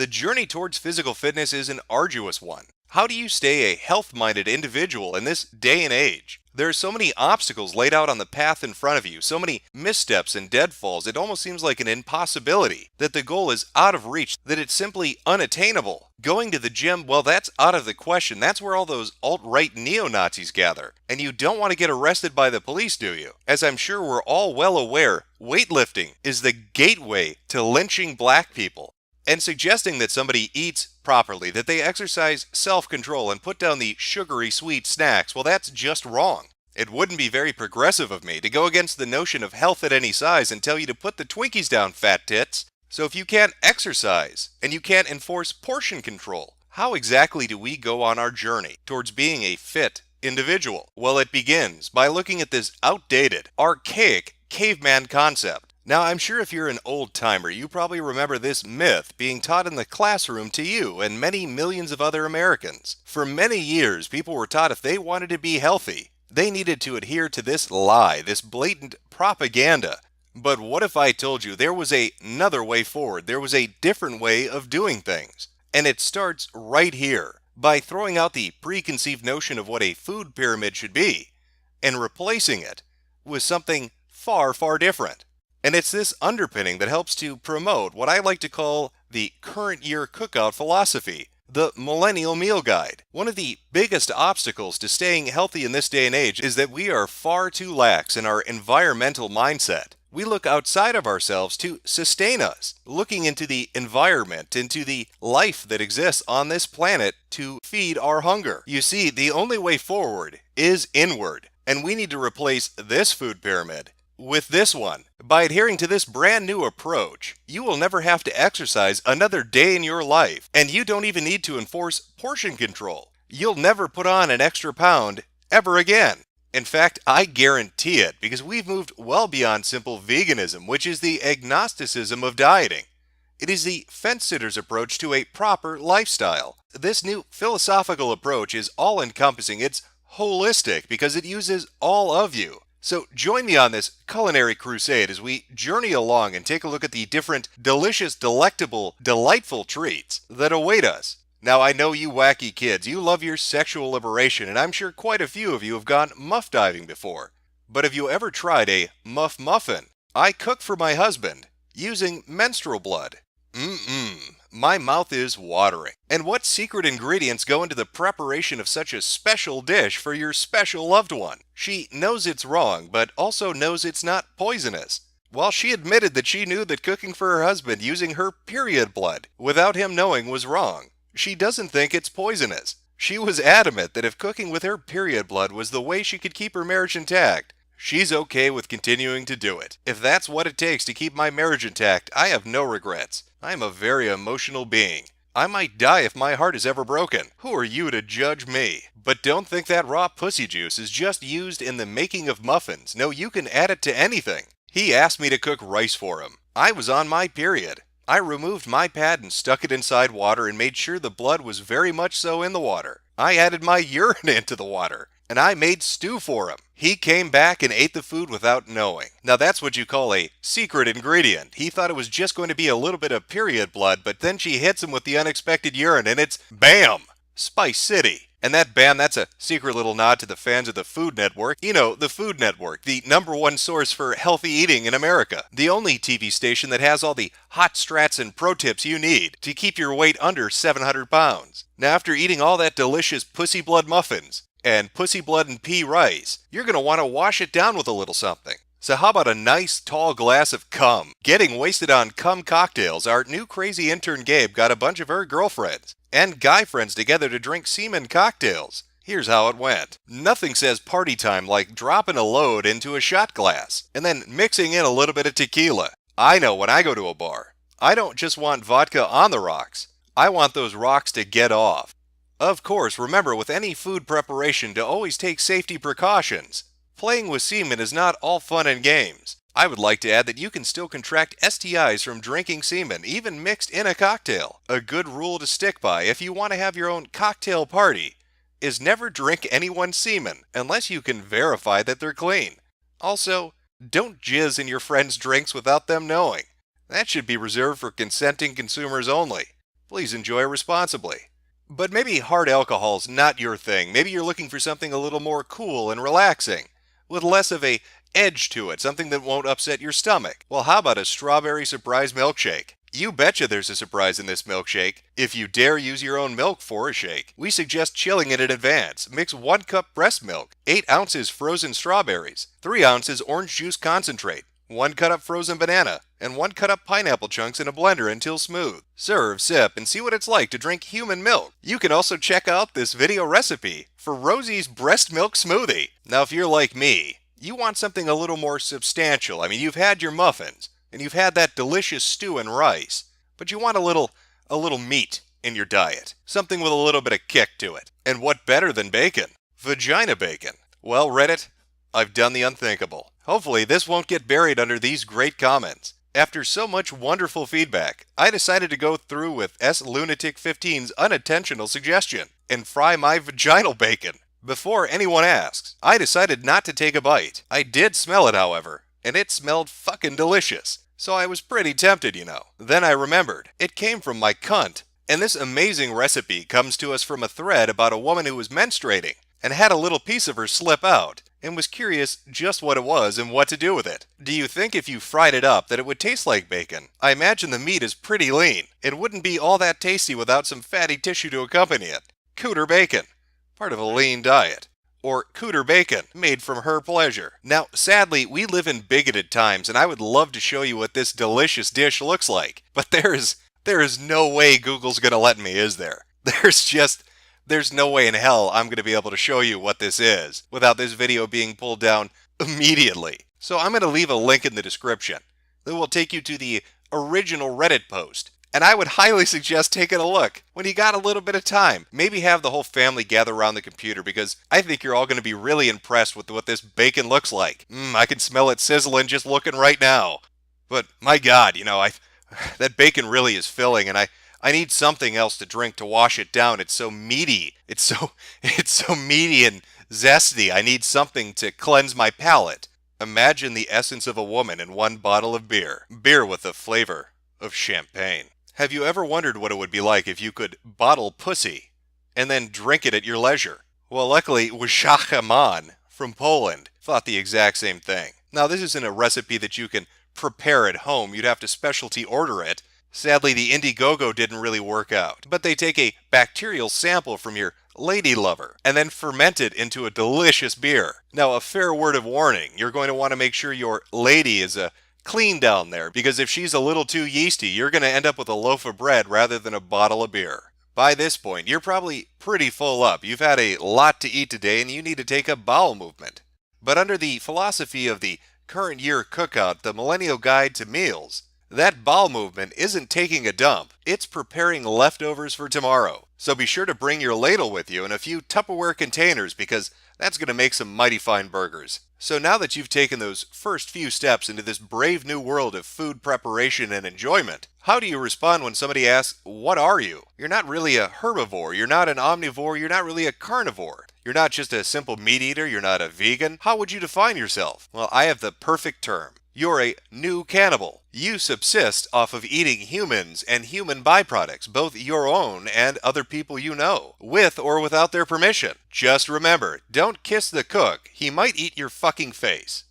The journey towards physical fitness is an arduous one. How do you stay a health-minded individual in this day and age? There are so many obstacles laid out on the path in front of you, so many missteps and deadfalls, it almost seems like an impossibility, that the goal is out of reach, that it's simply unattainable. Going to the gym, well, that's out of the question. That's where all those alt-right neo-Nazis gather. And you don't want to get arrested by the police, do you? As I'm sure we're all well aware, weightlifting is the gateway to lynching black people. And suggesting that somebody eats properly, that they exercise self-control and put down the sugary sweet snacks, well, that's just wrong. It wouldn't be very progressive of me to go against the notion of health at any size and tell you to put the Twinkies down, fat tits. So if you can't exercise and you can't enforce portion control, how exactly do we go on our journey towards being a fit individual? Well, it begins by looking at this outdated, archaic caveman concept. Now, I'm sure if you're an old-timer, you probably remember this myth being taught in the classroom to you and many millions of other Americans. For many years, people were taught if they wanted to be healthy, they needed to adhere to this lie, this blatant propaganda. But what if I told you there was another way forward? There was a different way of doing things. And it starts right here, by throwing out the preconceived notion of what a food pyramid should be, and replacing it with something far, far different. And it's this underpinning that helps to promote what I like to call the current year cookout philosophy, the Millennial Meal Guide. One of the biggest obstacles to staying healthy in this day and age is that we are far too lax in our environmental mindset. We look outside of ourselves to sustain us, looking into the environment, into the life that exists on this planet to feed our hunger. You see, the only way forward is inward, and we need to replace this food pyramid with this one. By adhering to this brand new approach, you will never have to exercise another day in your life, and you don't even need to enforce portion control. You'll never put on an extra pound ever again. In fact, I guarantee it, because we've moved well beyond simple veganism, which is the agnosticism of dieting. It is the fence-sitter's approach to a proper lifestyle. This new philosophical approach is all-encompassing, it's holistic, because it uses all of you. So join me on this culinary crusade as we journey along and take a look at the different delicious, delectable, delightful treats that await us. Now, I know you wacky kids, you love your sexual liberation, and I'm sure quite a few of you have gone muff diving before. But have you ever tried a muff muffin? I cook for my husband using menstrual blood. My mouth is watering. And what secret ingredients go into the preparation of such a special dish for your special loved one? She knows it's wrong, but also knows it's not poisonous. While she admitted that she knew that cooking for her husband using her period blood without him knowing was wrong, she doesn't think it's poisonous. She was adamant that if cooking with her period blood was the way she could keep her marriage intact, she's okay with continuing to do it. If that's what it takes to keep my marriage intact, I have no regrets. I am a very emotional being. I might die if my heart is ever broken. Who are you to judge me? But don't think that raw pussy juice is just used in the making of muffins. No, you can add it to anything. He asked me to cook rice for him. I was on my period. I removed my pad and stuck it inside water and made sure the blood was very much so in the water. I added my urine into the water, and I made stew for him. He came back and ate the food without knowing. Now that's what you call a secret ingredient. He thought it was just going to be a little bit of period blood, but then she hits him with the unexpected urine and it's BAM! Spice City. And that BAM, that's a secret little nod to the fans of the Food Network. You know, the Food Network, the #1 source for healthy eating in America. The only TV station that has all the hot strats and pro tips you need to keep your weight under 700 pounds. Now after eating all that delicious pussy blood muffins and pussy blood and pea rice, you're going to want to wash it down with a little something. So how about a nice tall glass of cum? Getting wasted on cum cocktails, our new crazy intern Gabe got a bunch of her girlfriends and guy friends together to drink semen cocktails. Here's how it went. Nothing says party time like dropping a load into a shot glass and then mixing in a little bit of tequila. I know when I go to a bar, I don't just want vodka on the rocks. I want those rocks to get off. Of course, remember with any food preparation to always take safety precautions. Playing with semen is not all fun and games. I would like to add that you can still contract STIs from drinking semen, even mixed in a cocktail. A good rule to stick by if you want to have your own cocktail party is never drink anyone's semen unless you can verify that they're clean. Also, don't jizz in your friends' drinks without them knowing. That should be reserved for consenting consumers only. Please enjoy responsibly. But maybe hard alcohol's not your thing. Maybe you're looking for something a little more cool and relaxing, with less of a edge to it, something that won't upset your stomach. Well, how about a strawberry surprise milkshake? You betcha there's a surprise in this milkshake, if you dare use your own milk for a shake. We suggest chilling it in advance. Mix 1 cup breast milk, 8 ounces frozen strawberries, 3 ounces orange juice concentrate, 1 cut up frozen banana, and 1 cut up pineapple chunks in a blender until smooth. Serve, sip, and see what it's like to drink human milk. You can also check out this video recipe for Rosie's breast milk smoothie. Now, if you're like me, you want something a little more substantial. I mean, you've had your muffins, and you've had that delicious stew and rice, but you want a little meat in your diet. Something with a little bit of kick to it. And what better than bacon? Vagina bacon. Well, Reddit, I've done the unthinkable. Hopefully this won't get buried under these great comments. After so much wonderful feedback, I decided to go through with SLunatic15's unintentional suggestion and fry my vaginal bacon. Before anyone asks, I decided not to take a bite. I did smell it, however, and it smelled fucking delicious. So I was pretty tempted, you know. Then I remembered, it came from my cunt. And this amazing recipe comes to us from a thread about a woman who was menstruating and had a little piece of her slip out and was curious just what it was and what to do with it. Do you think if you fried it up that it would taste like bacon? I imagine the meat is pretty lean. It wouldn't be all that tasty without some fatty tissue to accompany it. Cooter bacon, part of a lean diet. Or cooter bacon, made from her pleasure. Now, sadly, we live in bigoted times, and I would love to show you what this delicious dish looks like. But there is no way Google's gonna let me, is there? There's no way in hell I'm gonna be able to show you what this is without this video being pulled down immediately. So I'm gonna leave a link in the description that will take you to the original Reddit post. And I would highly suggest taking a look when you got a little bit of time. Maybe have the whole family gather around the computer because I think you're all going to be really impressed with what this bacon looks like. I can smell it sizzling just looking right now. But my God, you know, that bacon really is filling, and I need something else to drink to wash it down. It's so meaty. It's so meaty and zesty. I need something to cleanse my palate. Imagine the essence of a woman in 1 bottle of beer. Beer with the flavor of champagne. Have you ever wondered what it would be like if you could bottle pussy and then drink it at your leisure? Well, luckily, Wishachaman from Poland thought the exact same thing. Now, this isn't a recipe that you can prepare at home. You'd have to specialty order it. Sadly, the Indiegogo didn't really work out. But they take a bacterial sample from your lady lover and then ferment it into a delicious beer. Now, a fair word of warning, you're going to want to make sure your lady is clean down there, because if she's a little too yeasty, you're going to end up with a loaf of bread rather than a bottle of beer. By this point, you're probably pretty full up. You've had a lot to eat today and you need to take a bowel movement. But under the philosophy of the current year cookout, the Millennial Guide to Meals, that bowel movement isn't taking a dump, it's preparing leftovers for tomorrow. So be sure to bring your ladle with you and a few Tupperware containers, because that's going to make some mighty fine burgers. So now that you've taken those first few steps into this brave new world of food preparation and enjoyment, how do you respond when somebody asks, what are you? You're not really a herbivore, you're not an omnivore, you're not really a carnivore. You're not just a simple meat eater, you're not a vegan. How would you define yourself? Well, I have the perfect term. You're a new cannibal. You subsist off of eating humans and human byproducts, both your own and other people you know, with or without their permission. Just remember, don't kiss the cook. He might eat your fucking face.